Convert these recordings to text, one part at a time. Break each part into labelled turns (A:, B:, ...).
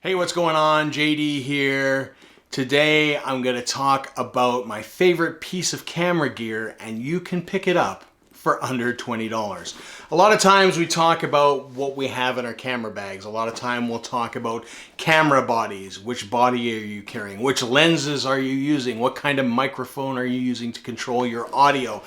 A: Hey, what's going on? JD here. Today I'm going to talk about my favorite piece of camera gear, and you can pick it up for under $20. A lot of times we talk about what we have in our camera bags. A lot of time we'll talk about camera bodies. Which body are you carrying? Which lenses are you using? What kind of microphone are you using to control your audio?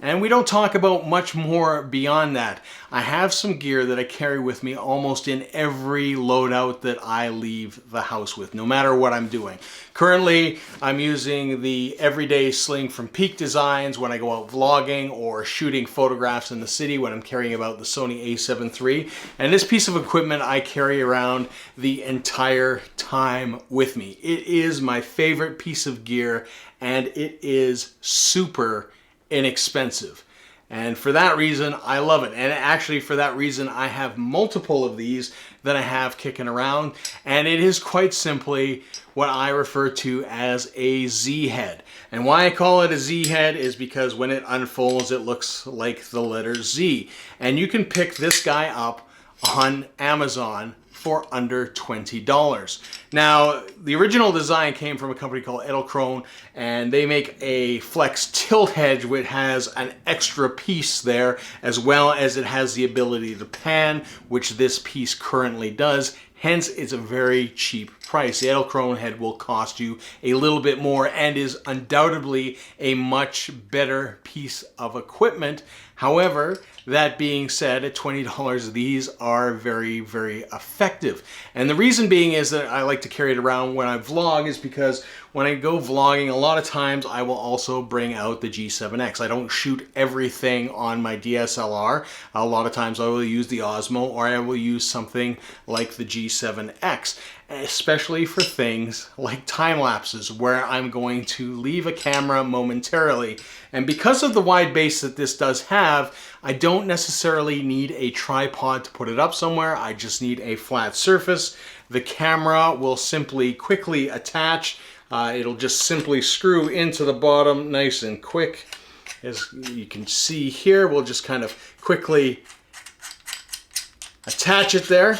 A: And we don't talk about much more beyond that. I have some gear that I carry with me almost in every loadout that I leave the house with, no matter what I'm doing. Currently, I'm using the everyday sling from Peak Designs when I go out vlogging or shooting photographs in the city when I'm carrying about the Sony a7 III. And this piece of equipment I carry around the entire time with me. It is my favorite piece of gear, and it is super inexpensive. And for that reason, I love it. And actually, for that reason, I have multiple of these that I have kicking around. And it is quite simply what I refer to as a Z head. And why I call it a Z head is because when it unfolds, it looks like the letter Z. And you can pick this guy up on Amazon for under $20. Now, the original design came from a company called Edelkrone, and they make a flex tilt head which has an extra piece there, as well as it has the ability to pan, which this piece currently does. Hence, it's a very cheap price. The Edelkrone head will cost you a little bit more and is undoubtedly a much better piece of equipment. However, that being said, at $20, these are very, very effective. And the reason being is that I like to carry it around when I vlog is because when I go vlogging, a lot of times I will also bring out the G7X. I don't shoot everything on my DSLR. A lot of times I will use the Osmo, or I will use something like the G7X, especially for things like time lapses where I'm going to leave a camera momentarily. And because of the wide base that this does have, I don't necessarily need a tripod to put it up somewhere. I just need a flat surface. The camera will simply quickly attach. It'll just simply screw into the bottom nice and quick. As you can see here, we'll just kind of quickly attach it there.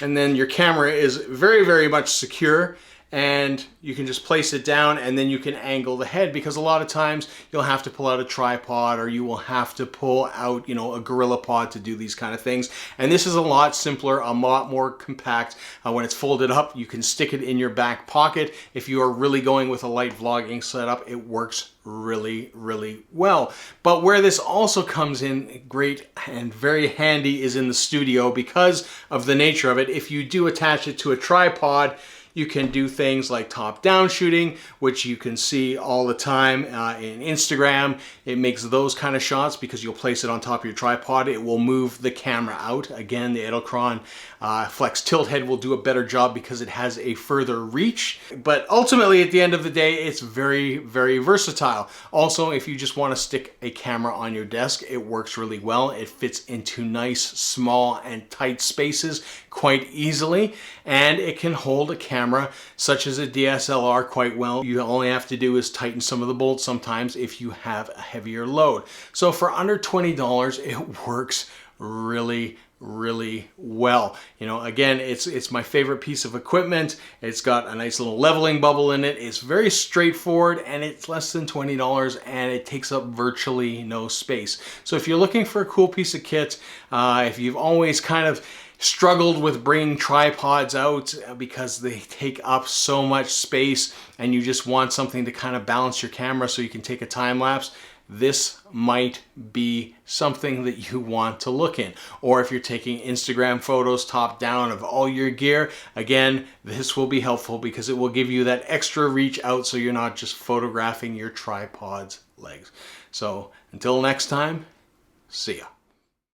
A: And then your camera is very, very much secure, and you can just place it down, and then you can angle the head, because a lot of times you'll have to pull out a tripod, or you will have to pull out, a gorilla pod to do these kind of things. And this is a lot simpler, a lot more compact. When it's folded up, you can stick it in your back pocket. If you are really going with a light vlogging setup, it works really, really well. But where this also comes in great and very handy is in the studio, because of the nature of it. If you do attach it to a tripod, you can do things like top-down shooting, which you can see all the time in Instagram. It makes those kind of shots because you'll place it on top of your tripod. It will move the camera out. Again, the Edelkrone Flex Tilt Head will do a better job because it has a further reach. But ultimately, at the end of the day, it's very, very versatile. Also, if you just want to stick a camera on your desk, it works really well. It fits into nice, small, and tight spaces quite easily, and it can hold a camera such as a DSLR quite well. You only have to do is tighten some of the bolts sometimes if you have a heavier load. So for under $20, it works really, really well. Again, it's my favorite piece of equipment. It's got a nice little leveling bubble in it. It's very straightforward, and it's less than $20, and it takes up virtually no space. So if you're looking for a cool piece of kit, if you've always kind of struggled with bringing tripods out because they take up so much space, and you just want something to kind of balance your camera so you can take a time lapse, this might be something that you want to look in. Or if you're taking Instagram photos top down of all your gear, again, this will be helpful because it will give you that extra reach out so you're not just photographing your tripod's legs. So until next time, see ya.